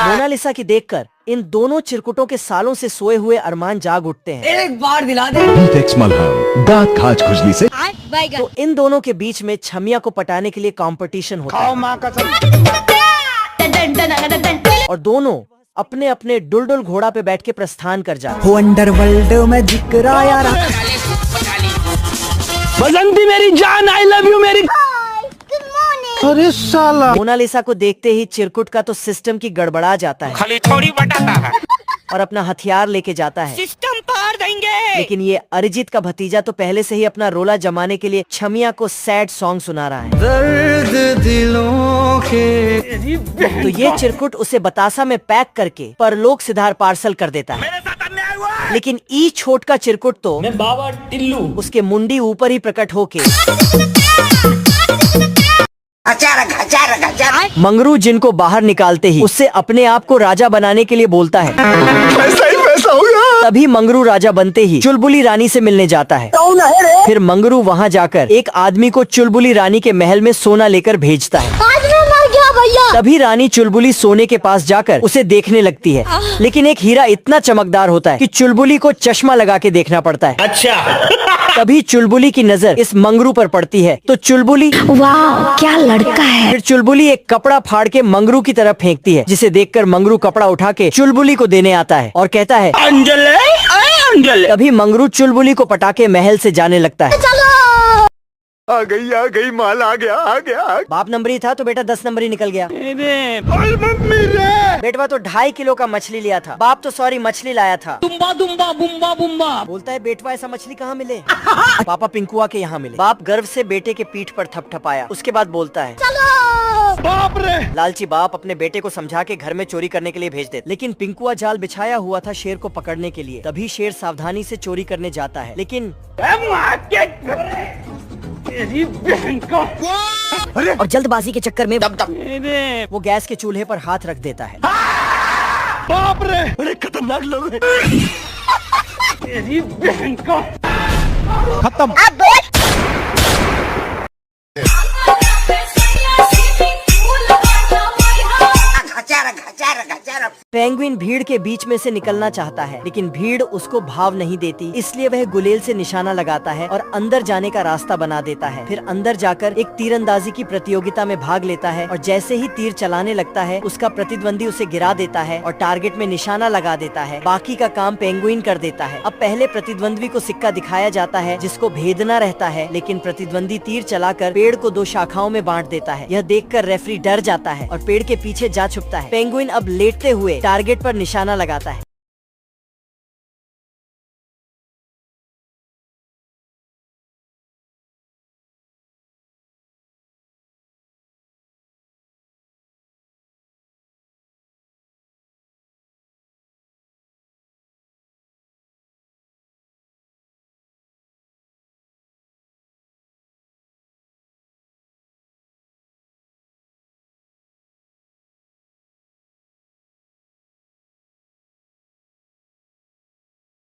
Mona Lisa की देखकर इन दोनों चिरकुटों के सालों से सोए हुए अरमान जाग उठते हैं। एक बार दिला दे। दांत खाज खुजली से। तो इन दोनों के बीच में छमिया को पटाने के लिए कंपटीशन होता है और दोनों अपने अपने डुलडुल घोड़ा पे बैठ के प्रस्थान कर जाते हैं। अंडरवर्ल्ड में जिक्र आया बसंती मेरी जान, आई लव यू मेरी। अरे साला। मोनालिसा को देखते ही चिरकुट का तो सिस्टम की गड़बड़ा जाता है, खाली थोड़ी बताता है, और अपना हथियार लेके जाता है। सिस्टम पार देंगे। लेकिन ये अरिजीत का भतीजा तो पहले से ही अपना रोला जमाने के लिए छमिया को सैड सॉन्ग सुना रहा है। दर्द दिलों के। तो ये चिरकुट उसे बतासा में पैक करके परलोक सिधार पार्सल कर देता है। लेकिन ई छोट का चिरकुट तो मैं बाबा टिल्लू उसके मुंडी ऊपर ही प्रकट होके मंगरू जिनको बाहर निकालते ही उससे अपने आप को राजा बनाने के लिए बोलता है। ऐसा ही पैसा होगा। तभी मंगरू राजा बनते ही चुलबुली रानी से मिलने जाता है। फिर मंगरू वहाँ जाकर एक आदमी को चुलबुली रानी के महल में सोना लेकर भेजता है। तभी रानी चुलबुली सोने के पास जाकर उसे देखने लगती है, लेकिन एक हीरा इतना चमकदार होता है कि चुलबुली को चश्मा लगा के देखना पड़ता है। अच्छा। तभी चुलबुली की नजर इस मंगरू पर पड़ती है तो चुलबुली, वाह क्या लड़का है। फिर चुलबुली एक कपड़ा फाड़ के मंगरू की तरफ फेंकती है, जिसे देखकर मंगरू कपड़ा उठा के चुलबुली को देने आता है और कहता है अंजले, अंजले। तभी मंगरू चुलबुली को पटाके महल से जाने लगता है। आ गई माल आ गया। बाप नंबरी था तो बेटा 10 नंबरी निकल गया। मम्मी रे। बेटवा तो 2.5 किलो का मछली लिया था। बाप तो सॉरी मछली लाया था। दुम्बा दुम्बा बुम्बा बुम्बा। बोलता है बेटवा ऐसा मछली कहाँ मिले? पापा पिंकुआ के यहाँ मिले। बाप गर्व से बेटे के पीठ पर थपथपाया। उसके बाद बोलता है बाप रे। लालची बाप अपने बेटे को समझा के घर में चोरी करने के लिए भेज देता, लेकिन पिंकुआ जाल बिछाया हुआ था शेर को पकड़ने के लिए। तभी शेर सावधानी से चोरी करने जाता है, लेकिन तेरी बहन का। और जल्दबाजी के चक्कर में वो गैस के चूल्हे पर हाथ रख देता है। बाप रे। अरे खतरनाक लोग हैं। तेरी बहन का। खत्म। पेंगुइन भीड़ के बीच में से निकलना चाहता है, लेकिन भीड़ उसको भाव नहीं देती, इसलिए वह गुलेल से निशाना लगाता है और अंदर जाने का रास्ता बना देता है। फिर अंदर जाकर एक तीरंदाजी की प्रतियोगिता में भाग लेता है और जैसे ही तीर चलाने लगता है उसका प्रतिद्वंदी उसे गिरा देता है और टारगेट में निशाना लगा देता है। बाकी का काम पेंगुइन कर देता है। अब पहले प्रतिद्वंदी को सिक्का दिखाया जाता है जिसको भेदना रहता है, लेकिन प्रतिद्वंदी तीर चलाकर पेड़ को 2 शाखाओं में बांट देता है। यह देखकर रेफरी डर जाता है और पेड़ के पीछे जा छुपता है। पेंगुइन अब लेटते हुए टारगेट पर निशाना लगाता है।